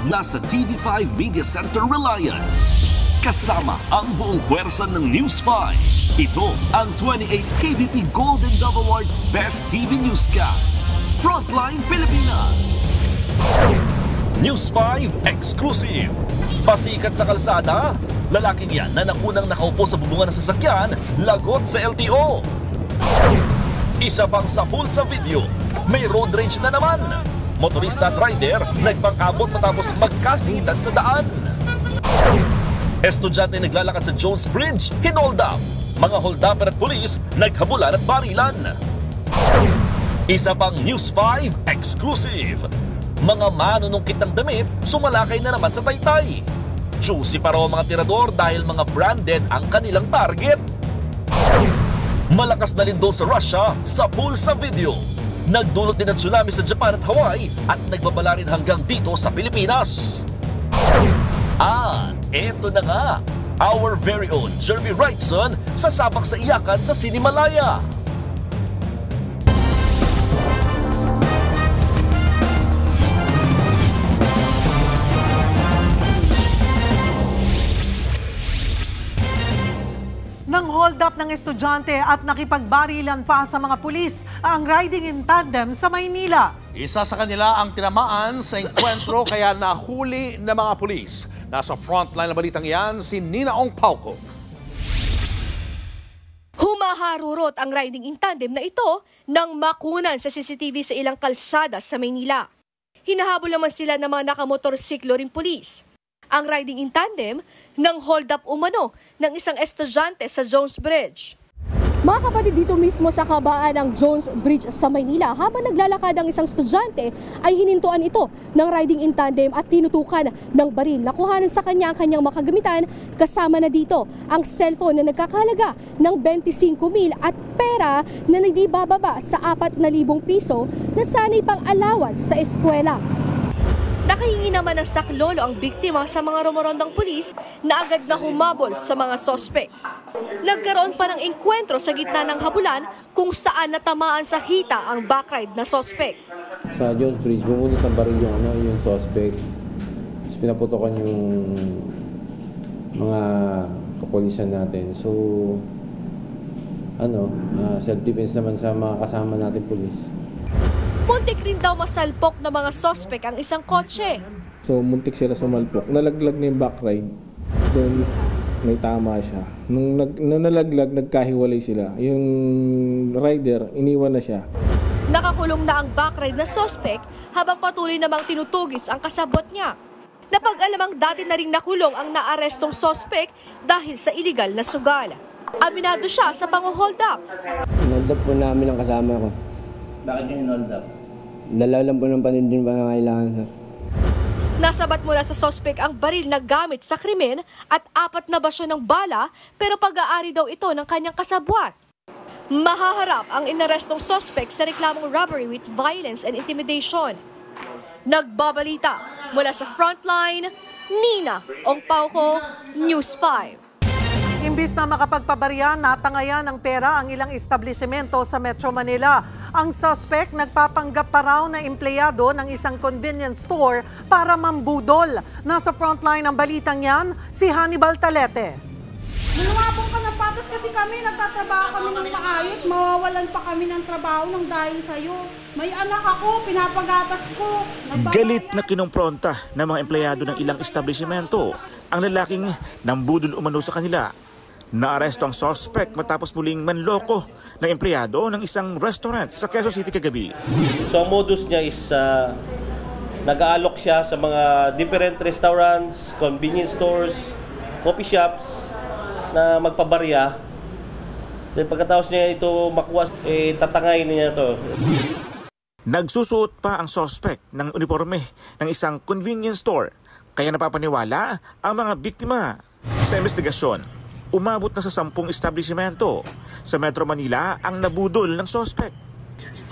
nasa TV5 Media Center Reliant. Kasama ang buong puwersa ng News 5. Ito ang 28th KBP Golden Dove Awards Best TV Newscast. Frontline Pilipinas. News 5 Exclusive. Pasikat sa kalsada, lalaking yan na nakunang nakaupo sa bubungan ng sasakyan, lagot sa LTO. Isa pang sapul sa video, may road rage na naman. Motorista at rider nagpang-abot matapos magkasingitan sa daan. Estudyante naglalakad sa Jones Bridge, hinold up. Mga hold-upper at pulis naghabulan at barilan. Isa pang News 5 Exclusive. Mga manunungkit ng damit, sumalakay na naman sa Taytay. Juicy pa raw mga tirador dahil mga branded ang kanilang target. Malakas na lindol sa Russia, sapul sa video. Nagdulot din ng tsunami sa Japan at Hawaii at nagbabala rin hanggang dito sa Pilipinas. Eto na nga, our very own Jeremy Wrightson sasabak sa iyakan sa Sinimalaya. Nang hold up ng estudyante at nakipagbarilan pa sa mga pulis ang riding in tandem sa Maynila. Isa sa kanila ang tinamaan sa enkwentro kaya nahuli ng mga pulis. Nasa frontline na balitang yan si Nina Ong Pauco. Humaharurot ang riding in tandem na ito nang makunan sa CCTV sa ilang kalsada sa Maynila. Hinahabol naman sila ng mga nakamotorsiklo ring pulis. Ang riding in tandem nang hold up umano ng isang estudyante sa Jones Bridge. Mga kapatid, dito mismo sa kabaan ng Jones Bridge sa Maynila, habang naglalakad ang isang estudyante ay hinintuan ito ng riding in tandem at tinutukan ng baril. Nakuhanan sa kanya ang kanyang makagamitan, kasama na dito ang cellphone na nagkakahalaga ng 25,000 at pera na hindi bababa sa 4,000 piso na sana'y pang allowance sa eskwela. Nakahingi naman ng saklolo ang biktima sa mga rumorondang pulis na agad na humabol sa mga sospek. Nagkaroon pa ng enkwentro sa gitna ng habulan kung saan natamaan sa hita ang backride na sospek. Sa Jones Bridge, bumunot ng baril yung sospek. Tapos pinaputokan yung mga kapulisan natin. So, self-defense naman sa mga kasama natin pulis. Muntik rin daw masalpok ng mga sospek ang isang kotse. So muntik sila sumalpok. Nalaglag na yung backride. Doon may tama siya. Nung nalaglag, nagkahiwalay sila. Yung rider, iniwan na siya. Nakakulong na ang backride na sospek habang patuloy namang tinutugis ang kasabot niya. Napag-alamang dati na ring nakulong ang naarestong sospek dahil sa iligal na sugal. Aminado siya sa pang-hold up. Hold up po namin ang kasama ko. Bakit yung hold up? Dalaw lang po ng panindin pa na kailangan. Nasabat mula sa sospek ang baril na gamit sa krimen at 4 na basyo ng bala, pero pag-aari daw ito ng kanyang kasabwat. Mahaharap ang inarestong sospek sa reklamong robbery with violence and intimidation. Nagbabalita mula sa frontline, Nina Ong Pauco, News 5. Imbis na makapagpabarya, natangayan ng pera ang ilang establishmento sa Metro Manila. Ang suspect nagpapanggap pa raw na empleyado ng isang convenience store para mambudol. Nasa frontline ng balitang yan, si Hannibal Talete. Lumabong ka na patas kasi kami, nagtatrabaho kami ng maayos, mawawalan pa kami ng trabaho ng dahil sa'yo. May anak ako, pinapagatas ko. Galit na kinumpronta ng mga empleyado ng ilang establishmento ang lalaking nambudol umano sa kanila. Naaresto ang suspect matapos muling manloko ng empleyado ng isang restaurant sa Quezon City kagabi. So ang modus niya is nag-aalok siya sa mga different restaurants, convenience stores, coffee shops na magpabarya. Then pagkatapos niya ito makuha, tatangayin niya ito. Nagsusuot pa ang suspect ng uniforme ng isang convenience store, kaya napapaniwala ang mga biktima. Sa investigasyon, umabot na sa 10 establishmento sa Metro Manila ang nabudol ng suspect.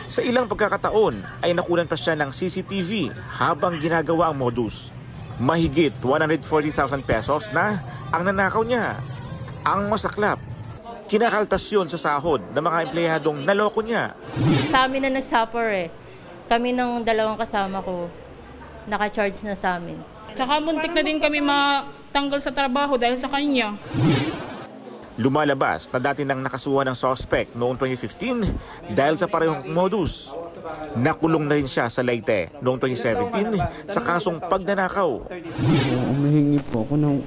Sa ilang pagkakataon ay nakunan pa siya ng CCTV habang ginagawa ang modus. Mahigit 140,000 pesos na ang nanakaw niya. Ang masaklap, kinakaltas yun sa sahod ng mga empleyadong naloko niya. Sa amin na nagsuffer Kami ng dalawang kasama ko. naka-charge na sa amin. Tsaka buntik na din kami matanggal sa trabaho dahil sa kanya. Lumalabas na dati nang nakasuhan ng suspect noong 2015 dahil sa parehong modus. Nakulong na rin siya sa Leyte noong 2017 sa kasong pagnanakaw. Humihingi po ako ng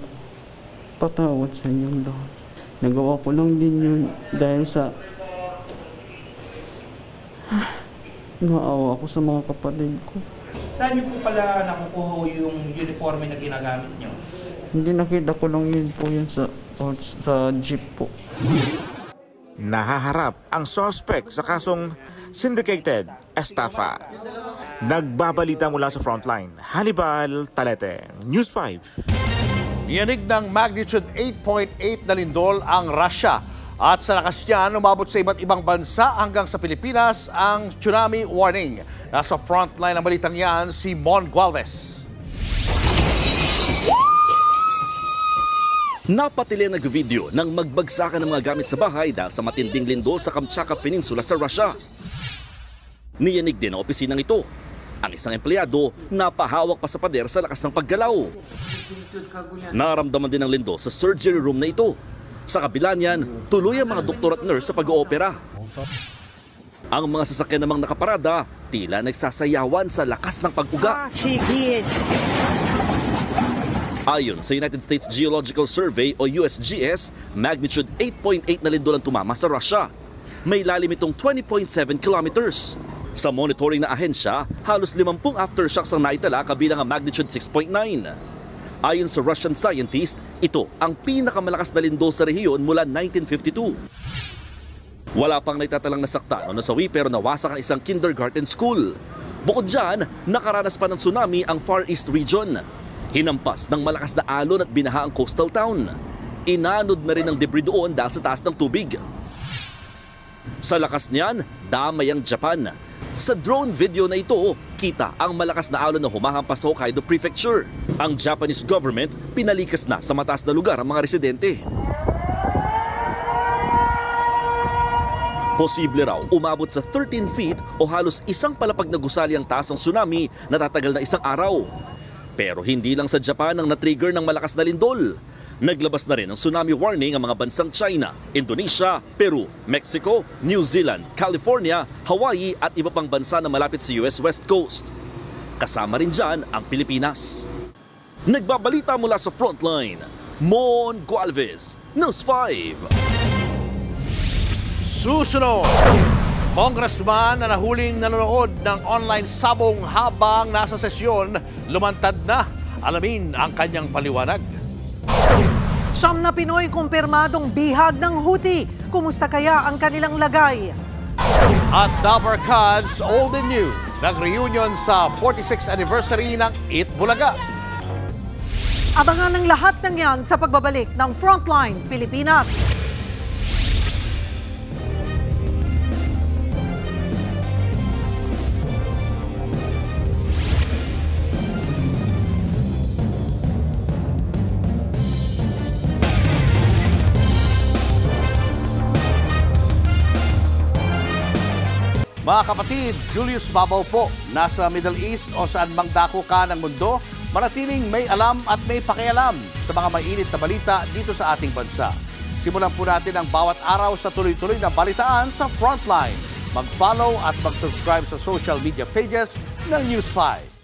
patawad sa inyong lahat. Nagawa ko lang din yun dahil sa naawa ako sa mga kapatid ko. Saan niyo po pala nakukuha yung uniforme na ginagamit niyo? Hindi, nakita ko lang yun po yun sa jeep po. Nahaharap ang suspect sa kasong syndicated estafa. Nagbabalita mula sa Frontline, Hannibal Talete, News 5. Yanig ng magnitude 8.8 na lindol ang Russia. At sa lakas niyan, umabot sa iba't ibang bansa hanggang sa Pilipinas ang tsunami warning. Nasa frontline ng balitang yan si Mon Gualvez. Napatili nag-video ng magbagsakan ng mga gamit sa bahay dahil sa matinding lindol sa Kamchatka Peninsula sa Russia. Niyanig din ang opisinang ito. Ang isang empleyado napahawak pa sa pader sa lakas ng paggalaw. Naramdaman din ang lindol sa surgery room na ito. Sa kabila niyan, tuloy ang mga doktor at nurse sa pag-oopera. Ang mga sasakyan namang nakaparada, tila nagsasayawan sa lakas ng pag-uga. Ayon sa United States Geological Survey o USGS, magnitude 8.8 na lindol ang tumama sa Russia. May lalim itong 20.7 kilometers. Sa monitoring na ahensya, halos 50 aftershocks ang naitala kabilang ang magnitude 6.9. Ayon sa Russian scientist, ito ang pinakamalakas na lindol sa rehiyon mula 1952. Wala pang naitatalang nasaktan o nasawi pero nawasak ang isang kindergarten school. Bukod dyan, nakaranas pa ng tsunami ang Far East region. Hinampas ng malakas na alon at binaha ang coastal town. Inanod na rin ang debris doon dahil sa taas ng tubig. Sa lakas niyan, damay ang Japan. Sa drone video na ito, kita ang malakas na alon na humahampas sa Hokkaido Prefecture. Ang Japanese government pinalikas na sa mataas na lugar ang mga residente. Posible raw umabot sa 13 feet o halos isang palapag na gusali ang taas ng tsunami na tatagal na isang araw. Pero hindi lang sa Japan ang na-trigger ng malakas na lindol. Naglabas na rin ng tsunami warning ang mga bansang China, Indonesia, Peru, Mexico, New Zealand, California, Hawaii at iba pang bansa na malapit sa US West Coast. Kasama rin dyan ang Pilipinas. Nagbabalita mula sa Frontline, Mon Gualvez, News 5. Susunod, Congressman na nahuling nanonood ng online sabong habang nasa sesyon, lumantad na. Alamin ang kanyang paliwanag. Siyam na Pinoy kumpirmadong bihag ng Houthi. Kumusta kaya ang kanilang lagay? At Dabber Cats Old and New, nag-reunion sa 46th anniversary ng Eat Bulaga. Abangan ang lahat ng yan sa pagbabalik ng Frontline Pilipinas. Mga kapatid, Julius Babaw po, nasa Middle East o saan mang dako ka ng mundo, manatiling may alam at may pakialam sa mga mainit na balita dito sa ating bansa. Simulan po natin ang bawat araw sa tuloy-tuloy na balitaan sa Frontline. Mag-follow at mag-subscribe sa social media pages ng News 5.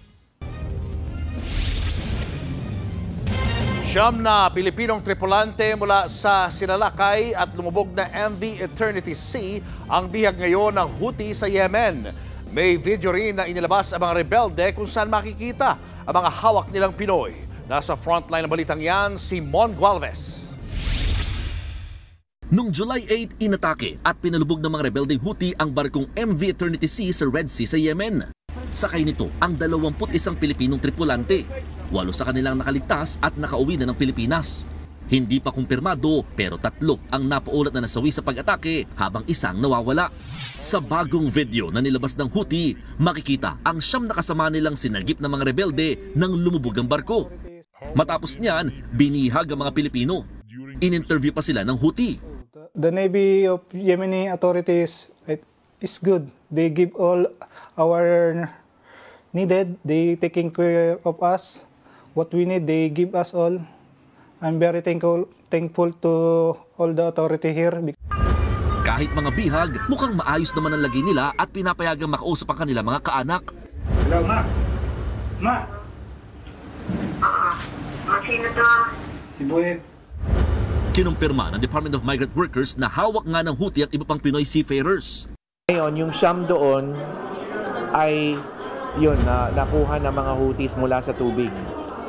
Siyam na Pilipinong tripulante mula sa sinalakay at lumubog na MV Eternity Sea ang bihag ngayon ng Houthi sa Yemen. May video rin na inilabas ang mga rebelde kung saan makikita ang mga hawak nilang Pinoy. Nasa frontline ng balitang yan, si Mon Gualvez. Noong July 8, inatake at pinalubog ng mga rebeldeng Houthi ang barkong MV Eternity Sea sa Red Sea sa Yemen. Sakay nito ang 21 Pilipinong tripulante. 8 sa kanilang nakaligtas at nakauwi na ng Pilipinas. Hindi pa kumpirmado pero 3 ang napaulat na nasawi sa pag-atake habang isang nawawala. Sa bagong video na nilabas ng Houthi, makikita ang 9 na kasama nilang sinagip ng mga rebelde nang lumubog ang barko. Matapos niyan, binihag ang mga Pilipino. In-interview pa sila ng Houthi. The Navy of Yemeni authorities is good. They give all our needed. They taking care of us. What we need, they give us all. I'm very thankful to all the authority here. Kahit mga bihag, mukhang maayos naman ang lagay nila at pinapayagang makausap ang kanila mga kaanak. Hello, Ma. Ma. Sino to? Si Buet. Kinumpirma ng Department of Migrant Workers na hawak nga ng Houthi ang iba pang Pinoy seafarers. Ngayon, yung Siyam doon ay yun, nakuha ng mga Houthis mula sa tubig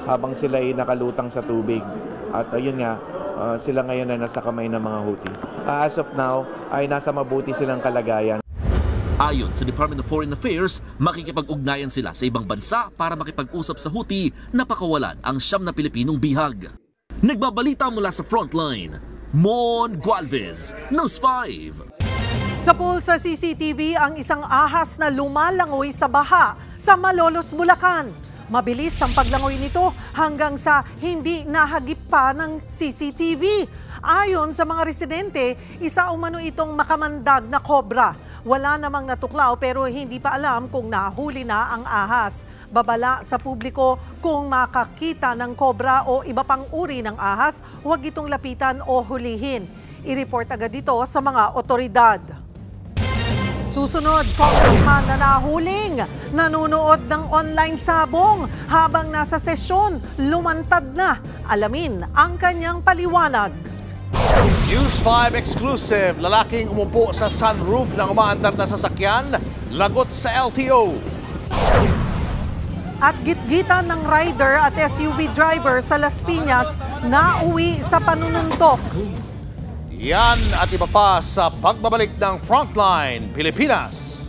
habang sila ay nakalutang sa tubig. At yun nga, sila ngayon na nasa kamay ng mga Houthis. As of now, ay nasa mabuti silang kalagayan. Ayon sa Department of Foreign Affairs, makikipag-ugnayan sila sa ibang bansa para makipag-usap sa Houthi na pakawalan ang 9 na Pilipinong bihag. Nagbabalita mula sa Frontline, Mon Gualvez, News 5. Sa pool sa CCTV ang isang ahas na lumalangoy sa baha sa Malolos, Bulacan. Mabilis ang paglangoy nito hanggang sa hindi nahagip pa ng CCTV. Ayon sa mga residente, isa umano itong makamandag na kobra. Wala namang natuklaw pero hindi pa alam kung nahuli na ang ahas. Babala sa publiko kung makakita ng kobra o iba pang uri ng ahas, huwag itong lapitan o hulihin. I-report agad ito sa mga otoridad. Susunod, congressman na nahuling, nanunood ng online sabong habang nasa sesyon, lumantad na. Alamin ang kanyang paliwanag. News 5 exclusive, lalaking umupo sa sunroof ng umaandar na sasakyan, lagot sa LTO. At gitgitan ng rider at SUV driver sa Las Piñas na uwi sa panununtok. Yan at iba pa sa pagbabalik ng Frontline Pilipinas.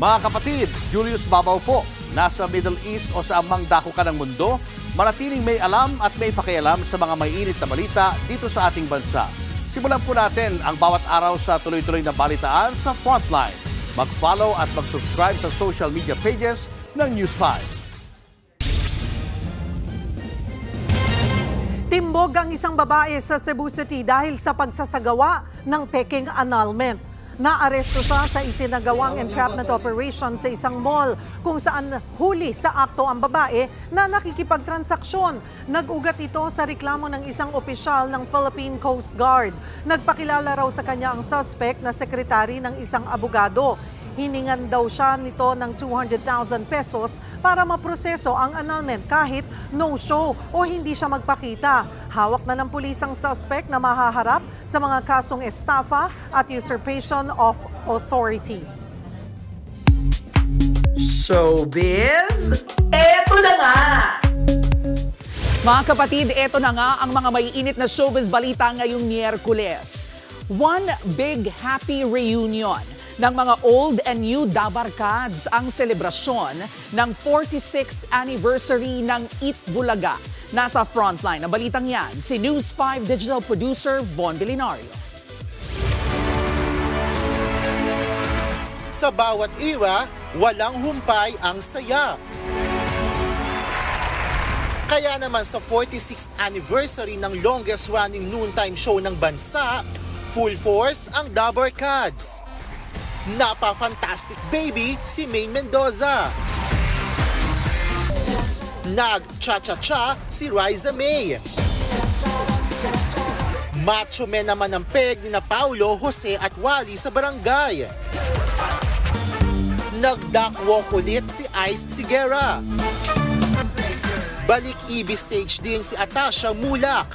Mga kapatid, Julius Babaw po. Nasa Middle East o sa amang dako ka ng mundo, manatiling may alam at may pakialam sa mga may init na balita dito sa ating bansa. Simulan po natin ang bawat araw sa tuloy-tuloy na balitaan sa Frontline. Mag-follow at mag-subscribe sa social media pages ng News 5. Timbog ang isang babae sa Cebu City dahil sa pagsasagawa ng peking annulment. Naaresto siya sa isinagawang entrapment operation sa isang mall kung saan huli sa akto ang babae na nakikipagtransaksyon. Nag-ugat ito sa reklamo ng isang opisyal ng Philippine Coast Guard. Nagpakilala raw sa kanya ang suspect na sekretary ng isang abogado. Hiningan daw siya nito ng 200,000 pesos para maproseso ang annulment kahit no-show o hindi siya magpakita. Hawak na ng pulis ang suspect na mahaharap sa mga kasong estafa at usurpation of authority. Showbiz, eto na nga! Mga kapatid, eto na nga ang mga maiinit na showbiz balita ngayong Miyerkules. One big happy reunion ng mga old and new Dabarkads ang selebrasyon ng 46th anniversary ng Eat Bulaga. Nasa Frontline ang balitang yan, si News 5 digital producer Von Bilinario. Sa bawat era, walang humpay ang saya. Kaya naman sa 46th anniversary ng longest running noontime show ng bansa, full force ang Dabarkads. Napa-fantastic baby si Maine Mendoza. Nag-cha-cha-cha si Riza May. Macho men naman ang peg ni na Paulo, Jose at Wally sa barangay. Nag-duckwalk ulit si Ice Sigera. Balik EB stage din si Atasha Mulak.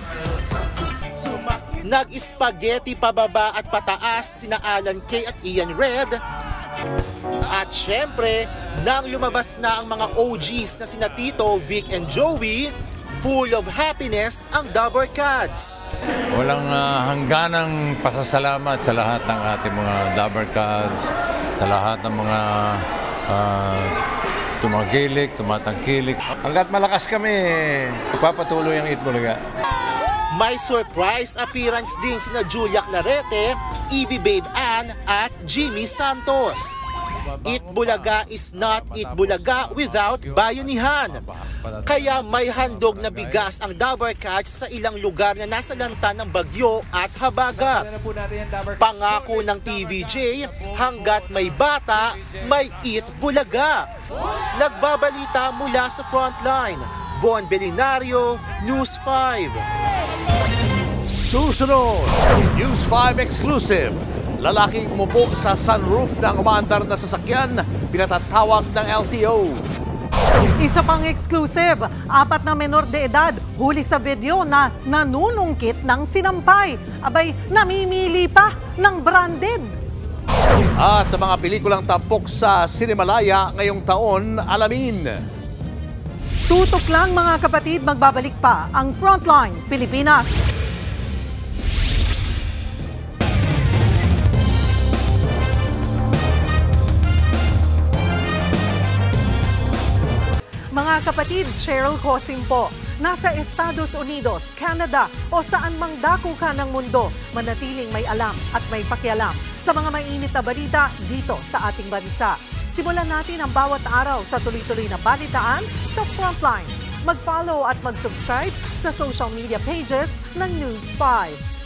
Nag-spaghetti pababa at pataas sina Alan K at Ian Red. At syempre, nang lumabas na ang mga OGs na sina Tito, Vic and Joey, full of happiness ang Dabarkads. Walang hangganang pasasalamat sa lahat ng ating mga Dabarkads, sa lahat ng mga tumagilik, tumatangkilik. Hanggat malakas kami, ipapatuloy ang Eat Bulaga. May surprise appearance din sina Julia Clarete, EB Babe Ann at Jimmy Santos. Eat Bulaga is not Eat Bulaga without bayanihan. Kaya may handog na bigas ang Dabar Cats sa ilang lugar na nasa lanta ng bagyo at habagat. Pangako ng TVJ, hanggat may bata, may Eat Bulaga. Nagbabalita mula sa frontline, Von Belinario, News 5. Susunod, News 5 exclusive. Lalaking umupo sa sunroof ng umaandar na sasakyan, pinatatawag ng LTO. Isa pang exclusive, 4 na menor de edad huli sa video na nanunungkit ng sinampay. Abay, namimili pa ng branded. At ang mga pelikulang tampok sa Cinemalaya ngayong taon, alamin. Tutok lang mga kapatid, magbabalik pa ang Frontline Pilipinas. Mga kapatid, Cheryl Cosim po. Nasa Estados Unidos, Canada o saan mang dako ka ng mundo, manatiling may alam at may pakialam sa mga mainit na balita dito sa ating bansa. Simulan natin ang bawat araw sa tuloy-tuloy na balitaan sa Frontline. Mag-follow at mag-subscribe sa social media pages ng News 5.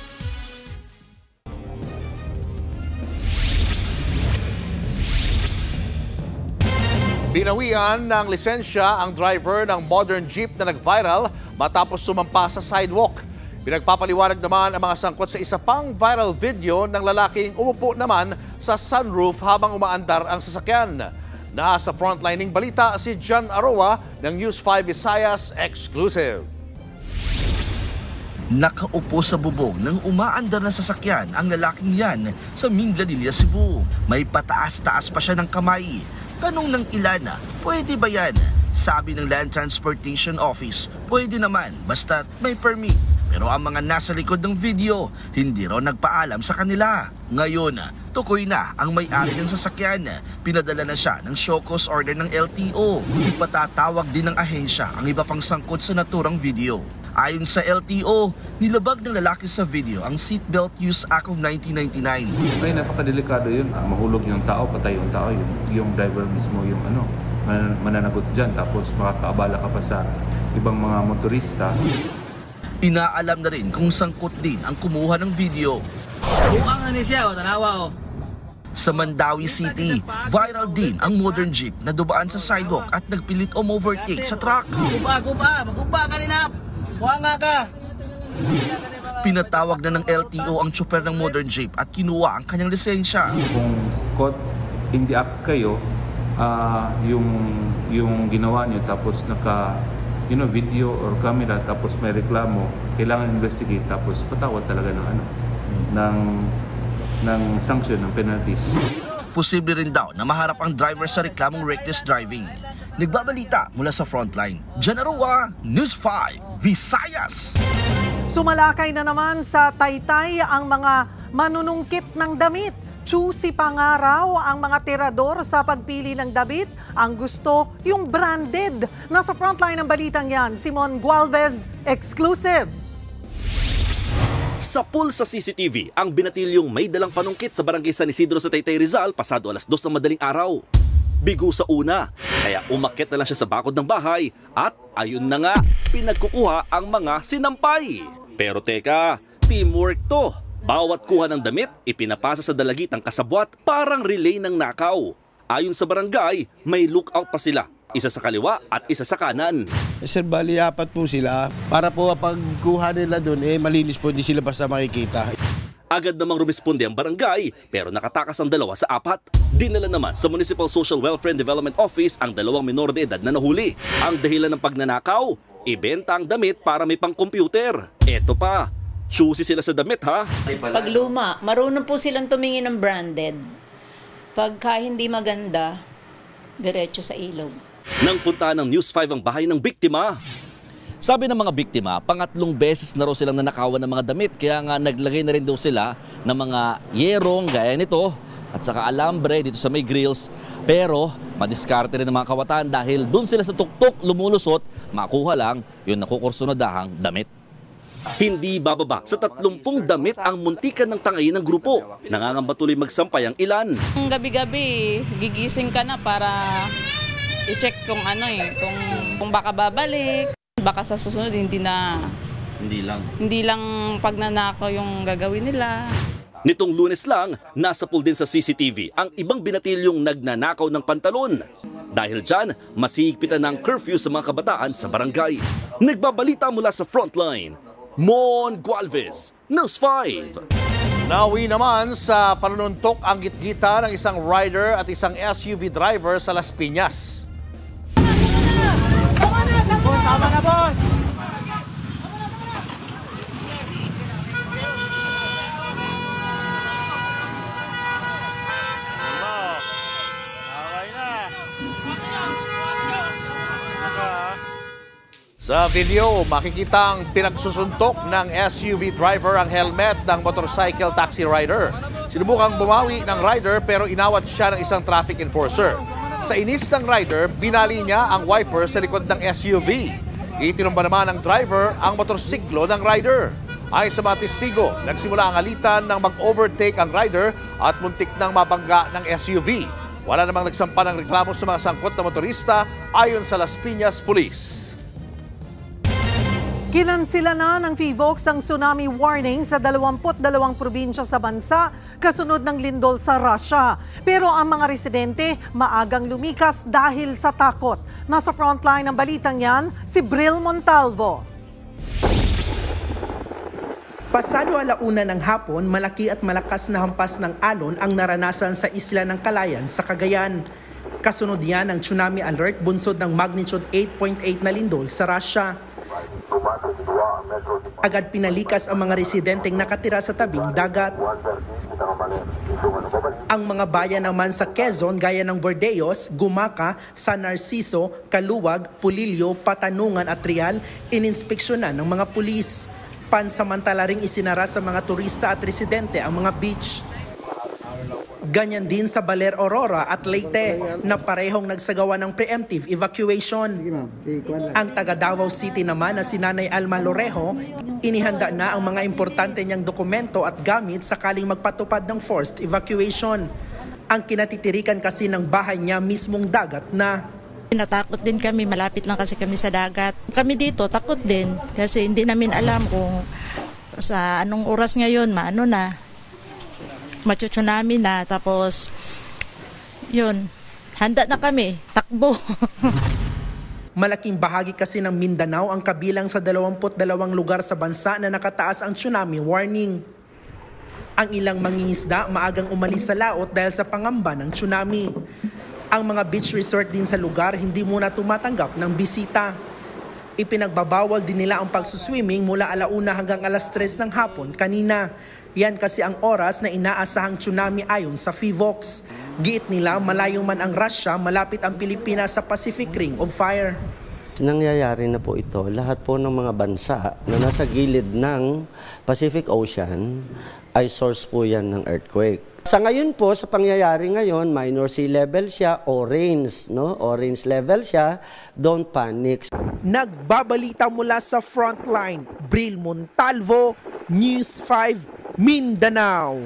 Binawian ng lisensya ang driver ng modern jeep na nag-viral matapos sumampa sa sidewalk. Pinagpapaliwanag naman ang mga sangkot sa isa pang viral video ng lalaking umupo naman sa sunroof habang umaandar ang sasakyan. Nasa frontlining balita si John Aroa ng News 5 Visayas Exclusive. Nakaupo sa bubong ng umaandar na sasakyan ang lalaking yan sa Minglanilla, Cebu. May pataas-taas pa siya ng kamay. Tanong ng ilan, pwede ba yan? Sabi ng Land Transportation Office, pwede naman basta may permit. Pero ang mga nasa likod ng video, hindi raw nagpaalam sa kanila. Ngayon, tukoy na ang may-ari ng sasakyan. Pinadala na siya ng show cause order ng LTO. Ipatatawag din ng ahensya ang iba pang sangkot sa naturang video. Ayon sa LTO, nilabag ng lalaki sa video ang Seatbelt Use Act of 1999. Ay, napakadelikado yun. Mahulog yung tao, patay yung tao. Yung driver mismo yung mananagot dyan. Tapos makakaabala ka pa sa ibang mga motorista. Inaalam na rin kung sangkot din ang kumuha ng video. Sa Mandawi City, viral din ang modern jeep na dumaan sa sidewalk at nagpilit overtake sa truck. Magkuba kanina! Buhanga ka! Pinatawag na ng LTO ang tsuper ng modern jeep at kinuha ang kanyang lisensya. Kung caught in the act kayo, yung ginawa nyo tapos video or camera tapos may reklamo, kailangan investigate tapos patawad talaga ng sanction, ng penalties. Posible rin daw na maharap ang driver sa reklamong reckless driving. Nagbabalita mula sa Frontline, John Aroa, News 5, Visayas. Sumalakay na naman sa Taytay ang mga manunungkit ng damit. Choosy pa nga raw ang mga tirador sa pagpili ng damit. Ang gusto, yung branded. Nasa frontline ng balitang yan, Simon Gualvez, exclusive. Sa pool sa CCTV, ang binatilyong may dalang panungkit sa barangay San Isidro sa Taytay, Rizal pasado 2:00 ng madaling araw. Bigo sa una, kaya umakyat na lang siya sa bakod ng bahay at ayun na nga, pinagkukuha ang mga sinampay. Pero teka, teamwork to. Bawat kuha ng damit, ipinapasa sa dalagitang kasabwat, parang relay ng nakaw. Ayon sa barangay, may lookout pa sila. Isa sa kaliwa at isa sa kanan. Sir, bali 4 po sila. Para po pagkuha nila doon, malinis po, di sila basta makikita. Agad namang rumisponde ang barangay, pero nakatakas ang 2 sa 4. Dinala naman sa Municipal Social Welfare and Development Office ang 2 minor de edad na nahuli. Ang dahilan ng pagnanakaw, ibenta ang damit para may pang-computer. Eto pa, choosy sila sa damit ha. Pag luma, marunong po silang tumingin ng branded. Pagka hindi maganda, diretso sa ilog. Nang puntahan ng News 5 ang bahay ng biktima. Sabi ng mga biktima, 3 beses na raw silang nanakawan ng mga damit, kaya nga naglagay na rin daw sila ng mga yerong gaya nito at saka alambre dito sa may grills. Pero madiskarte rin ng mga kawatan dahil dun sila sa tuktok lumulusot, makuha lang yung nakukursunodahang damit. Hindi bababa sa 30 damit ang muntikan ng tangayin ng grupo. Nangangamba tuloy magsampay ang ilan. Gabi-gabi, gigising ka na para i-check kung kung baka babalik. Baka sa susunod hindi lang pagnanakaw yung gagawin nila. Nitong Lunes lang, nasa pool din sa CCTV ang ibang binatilyong nagnanakaw ng pantalon. Dahil dyan, masihigpitan ng curfew sa mga kabataan sa barangay. Nagbabalita mula sa frontline, Mon Gualvez, News 5. Nauwi naman sa panununtok ang gitgita ng isang rider at isang SUV driver sa Las Piñas. Tama na, boss! Sa video, makikita ang pinagsusuntok ng SUV driver ang helmet ng motorcycle taxi rider. Sinubukang bumawi ng rider pero inawat siya ng isang traffic enforcer. Sa inis ng rider, binali niya ang wiper sa likod ng SUV. Itinumba naman ng driver ang motorsiklo ng rider. Ayon sa mga testigo, nagsimula ang alitan ng mag-overtake ang rider at muntik nang mabangga ng SUV. Wala namang nagsampa ng reklamo sa mga sangkot na motorista ayon sa Las Piñas Police. Kinansila na ng PHIVOLCS ang tsunami warning sa 22 probinsya sa bansa kasunod ng lindol sa Russia. Pero ang mga residente maagang lumikas dahil sa takot. Nasa frontline ng balitang yan, si Bril Montalvo. Pasado 1:00 ng hapon, malaki at malakas na hampas ng alon ang naranasan sa isla ng Calayan sa Cagayan. Kasunod yan ang tsunami alert bunsod ng magnitude 8.8 na lindol sa Russia. Agad pinalikas ang mga residenteng nakatira sa tabing dagat. Ang mga bayan naman sa Quezon gaya ng Bordeos, Gumaca, San Narciso, Caluwag, Pulilio, Patanungan at Trial ininspeksyonan ng mga pulis. Pansamantala ring isinara sa mga turista at residente ang mga beach. Ganyan din sa Baler, Aurora at Leyte na parehong nagsagawa ng preemptive evacuation. Ang taga Davao City naman na si Nanay Alma Lorejo, inihanda na ang mga importante niyang dokumento at gamit sakaling magpatupad ng forced evacuation. Ang kinatitirikan kasi ng bahay niya mismong dagat na. Natakot din kami, malapit lang kasi kami sa dagat. Kami dito takot din kasi hindi namin alam kung sa anong oras ngayon, machu-tsunami na, tapos yun, handa na kami, takbo. Malaking bahagi kasi ng Mindanao ang kabilang sa 22 lugar sa bansa na nakataas ang tsunami warning. Ang ilang mangingisda maagang umalis sa laot dahil sa pangamba ng tsunami. Ang mga beach resort din sa lugar hindi muna tumatanggap ng bisita. Ipinagbabawal din nila ang pagsuswimming mula 1:00 hanggang 3:00 ng hapon kanina. Yan kasi ang oras na inaasahang tsunami ayon sa PHIVOLCS. Giit nila malayo man ang Russia, malapit ang Pilipinas sa Pacific Ring of Fire. Nangyayari na po ito. Lahat po ng mga bansa na nasa gilid ng Pacific Ocean ay source po yan ng earthquake. Sa ngayon po, sa pangyayari ngayon, minor sea level siya, orange, no? Orange level siya, don't panic. Nagbabalita mula sa frontline, Bril Montalvo, News 5, Mindanao.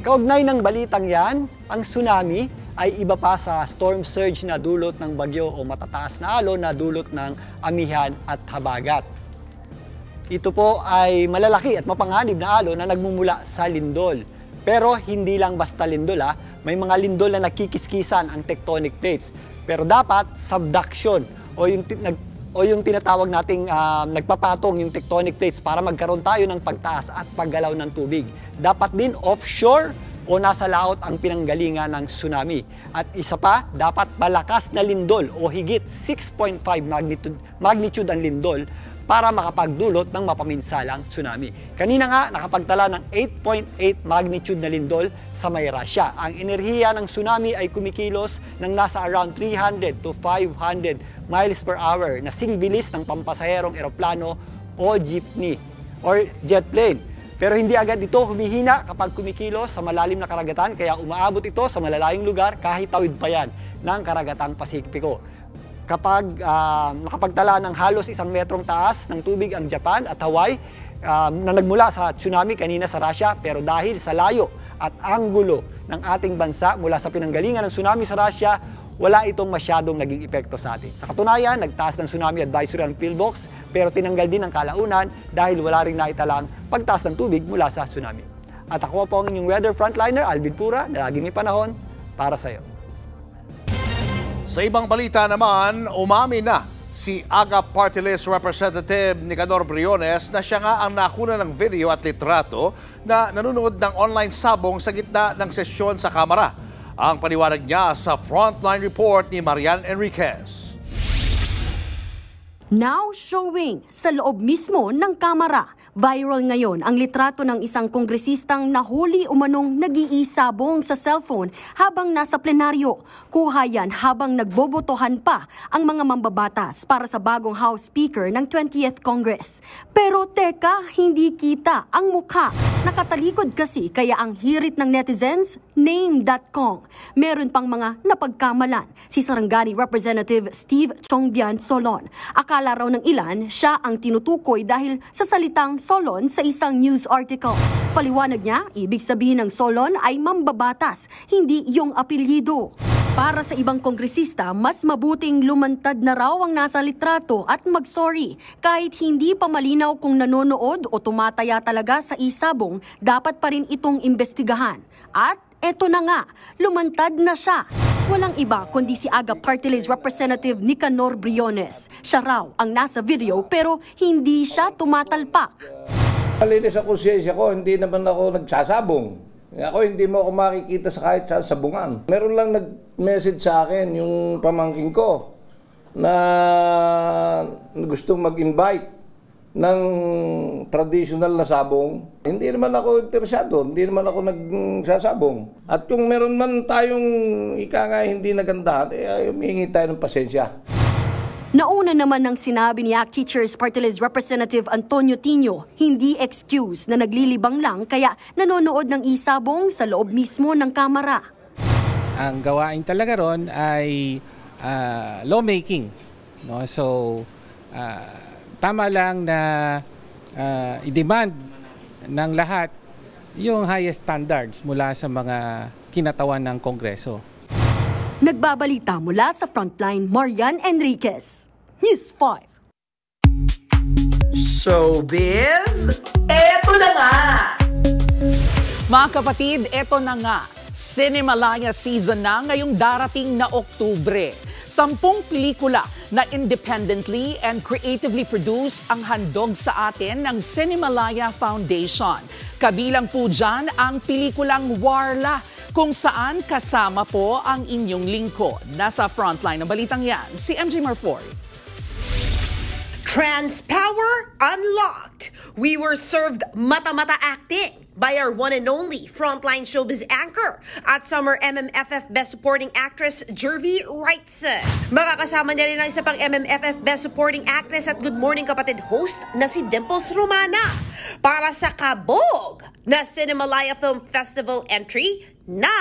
Kaugnay ng balitang yan, ang tsunami ay iba pa sa storm surge na dulot ng bagyo o matataas na alon na dulot ng amihan at habagat. Ito po ay malalaki at mapanganib na alon na nagmumula sa lindol. Pero hindi lang basta lindol, may mga lindol na nakikiskisan ang tectonic plates. Pero dapat subduction o yung tinatawag nating nagpapatong yung tectonic plates para magkaroon tayo ng pagtaas at paggalaw ng tubig. Dapat din offshore o nasa laot ang pinanggalingan ng tsunami. At isa pa, dapat malakas na lindol o higit 6.5 magnitude ang lindol para makapagdulot ng mapaminsalang tsunami. Kanina nga, nakapagtala ng 8.8 magnitude na lindol sa may Russia. Ang enerhiya ng tsunami ay kumikilos ng nasa around 300 to 500 miles per hour na singbilis ng pampasaherong eroplano o jeepney or jet plane. Pero hindi agad ito humihina kapag kumikilos sa malalim na karagatan, kaya umaabot ito sa malalayong lugar kahit tawid pa yan ng karagatang Pasipiko. kapag nakapagtala ng halos 1 metrong taas ng tubig ang Japan at Hawaii na nagmula sa tsunami kanina sa Russia, pero dahil sa layo at anggulo ng ating bansa mula sa pinanggalingan ng tsunami sa Russia, wala itong masyadong naging epekto sa atin. Sa katunayan, nagtaas ng tsunami advisory ang PhilBox, pero tinanggal din ang kalaunan dahil wala ring naitalang pagtaas ng tubig mula sa tsunami. At ako po ang inyong weather frontliner, Alvin Pura, na laging may panahon para sa iyo. Sa ibang balita naman, umamin na si AGA Party List Representative Nicanor Briones na siya nga ang nakuna ng video at litrato na nanonood ng online sabong sa gitna ng sesyon sa Kamara. Ang paniwanag niya sa Frontline Report ni Marian Enriquez. Now showing sa loob mismo ng Kamara. Viral ngayon ang litrato ng isang kongresistang nahuli umanong nag-iisabong sa cellphone habang nasa plenaryo. Kuha yan habang nagbobotohan pa ang mga mambabatas para sa bagong House Speaker ng 20th Congress. Pero teka, hindi kita ang mukha. Nakatalikod kasi kaya ang hirit ng netizens, name.com. Meron pang mga napagkamalan. Si Sarangani Representative Steve Chongbian Solon. Akala raw ng ilan siya ang tinutukoy dahil sa salitang Solon sa isang news article. Paliwanag niya, ibig sabihin ng Solon ay mambabatas, hindi yung apelyido. Para sa ibang kongresista, mas mabuting lumantad na raw ang nasa litrato at mag-sorry. Kahit hindi pa malinaw kung nanonood o tumataya talaga sa isabong, dapat pa rin itong imbestigahan. At eto na nga, lumantad na siya. Walang iba kundi si AGA Party List Representative Nicanor Briones. Siya raw ang nasa video pero hindi siya tumatalpak. Malinis sa konsensya ko, hindi naman ako nagsasabong. Ako hindi mo ako makikita sa kahit sa sabungan. Meron lang nag-message sa akin yung pamangkin ko na gustong mag-invite ng traditional na sabong. Hindi naman ako interesado, hindi naman ako nagsasabong. At kung meron man tayong hindi nagandahan, humingi tayo ng pasensya. Nauna naman ng sinabi ni ACT Teachers Party List Representative Antonio Tino, hindi excuse na naglilibang lang kaya nanonood ng isabong sa loob mismo ng Kamara. Ang gawain talaga ron ay lawmaking. No? So, tama lang na i-demand ng lahat yung highest standards mula sa mga kinatawan ng Kongreso. Nagbabalita mula sa Frontline, Marian Enriquez, News 5. Showbiz, eto na nga! Mga kapatid, eto na nga. Cinemalaya season na ngayong darating na Oktubre. 10 pelikula na independently and creatively produced ang handog sa atin ng Cinemalaya Foundation. Kabilang po dyan ang pelikulang Warla, kung saan kasama po ang inyong lingkod. Nasa frontline ng balitang yan, si MJ Marfori. Transpower unlocked. We were served mata-mata acting by our one and only Frontline Showbiz anchor at Summer MMFF Best Supporting Actress Jervie Wrightson. Makakasama niya rin ang isa pang MMFF Best Supporting Actress at Good Morning Kapatid host na si Dimples Romana para sa kabog na Cinemalaya Film Festival entry na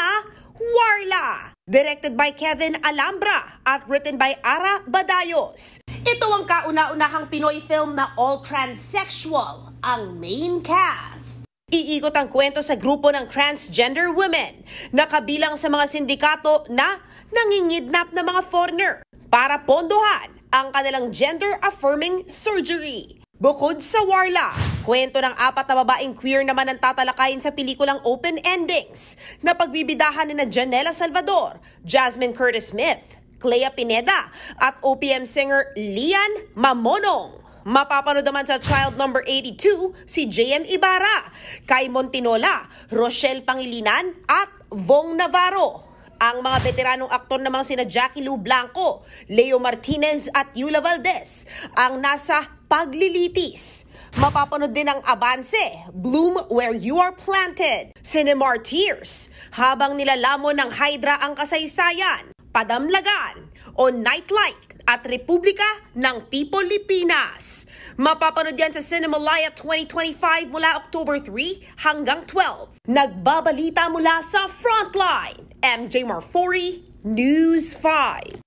Warla. Directed by Kevin Alhambra at written by Ara Badayos. Ito ang kauna-unahang Pinoy film na all transsexual ang main cast. Iikot ang kwento sa grupo ng transgender women na kabilang sa mga sindikato na nangingidnap na mga foreigner para pondohan ang kanilang gender-affirming surgery. Bukod sa Warla, kwento ng 4 na babaeng queer naman ang tatalakayin sa pelikulang Open Endings na pagbibidahan ni Janela Salvador, Jasmine Curtis Smith, Clea Pineda at OPM singer Lian Mamonong. Mapapanood naman sa Child Number 82 si JM Ibarra, Kai Montinola, Rochelle Pangilinan at Vong Navarro. Ang mga veteranong aktor namang sina Jackie Lou Blanco, Leo Martinez at Yula Valdez ang nasa paglilitis. Mapapanood din ang Abanse, Bloom Where You Are Planted, Cinemar Tears, habang nilalamon ng Hydra ang kasaysayan, Padamlagan o Nightlight at Republika ng Pilipinas. Mapapanood yan sa Cinemalaya 2025 mula October 3 hanggang 12. Nagbabalita mula sa Frontline, MJ Marfori, News 5.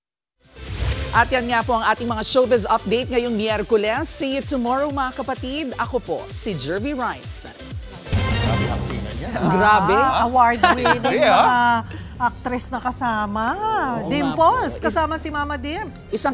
At yan nga po ang ating mga showbiz update ngayong Miyerkules. See you tomorrow mga kapatid. Ako po, si Jervy Wrights. Grabe. Award-winning mga actress na kasama. Dimples, kasama si Mama Dimps. Isang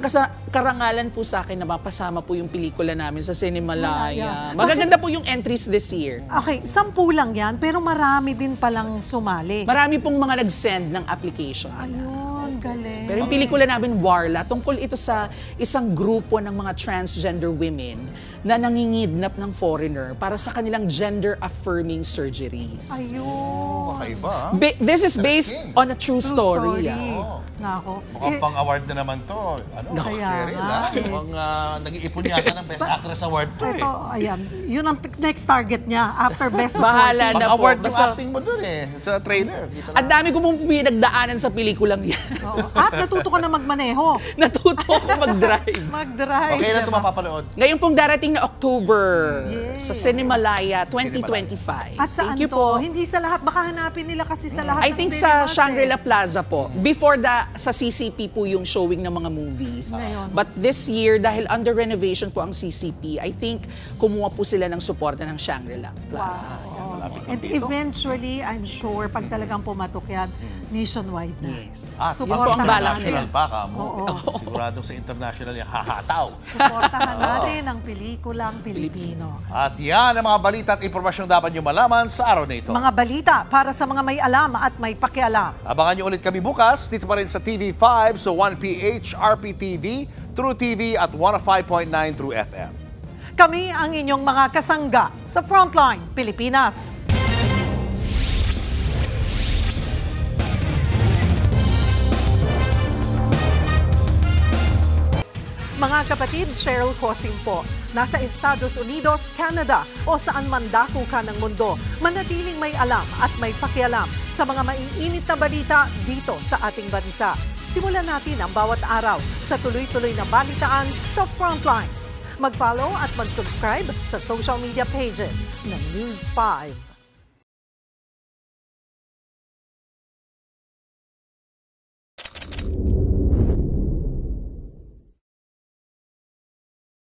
karangalan po sa akin na mapasama po yung pelikula namin sa Cinemalaya. Magaganda po yung entries this year. Okay, 10 lang yan, pero marami din palang sumali. Marami pong mga nag-send ng application. Ayun, galing. Pero yung pelikula namin, Warla, tungkol ito sa isang grupo ng mga transgender women na nangingidnap ng foreigner para sa kanilang gender-affirming surgeries. Ayun. Kakaiba. This is based on a true story. Nako. Mukhang pang-award na naman to. Cheryl, mukhang nag-iipon yata ng Best Actress Award to Ito, ayan. Yun ang next target niya after Best Bahala Supporting. na po. Award yung acting mo dun sa trailer. At dami ko pong pinagdaanan sa pelikulang yan. At natuto ka na magmaneho. Natuto ko mag-drive. Mag-drive. Okay lang ito mapapanood. Ngayon pong darating na October sa Cinemalaya 2025. At saan Thank you to? po. Hindi sa lahat. Baka hanapin nila kasi sa lahat I think sa Shangri-La Plaza po. Before sa CCP po yung showing ng mga movies. Ngayon. But this year, dahil under renovation po ang CCP, I think kumuha po sila ng suporta ng Shangri-La Plaza. And eventually, I'm sure, pag talagang pumatok yan, nationwide na. Yes. Yan po ang international pa ka mo. Siguradong sa international yan, hahataw. Suportahan natin ang pelikulang Pilipino. At yan ang mga balita at impormasyong dapat nyo malaman sa araw na ito. Mga balita para sa mga may alam at may pakialam. Abangan nyo ulit kami bukas, dito pa rin sa TV5, so 1PH, RPTV, True TV at 105.9 True FM. Kami ang inyong mga kasangga sa Frontline Pilipinas. Mga kapatid, Cheryl Cosing po. Nasa Estados Unidos, Canada o saan man dako ka ng mundo, manatiling may alam at may pakialam sa mga maiinit na balita dito sa ating bansa. Simulan natin ang bawat araw sa tuloy-tuloy na balitaan sa Frontline. Mag-follow at mag-subscribe sa social media pages ng News 5.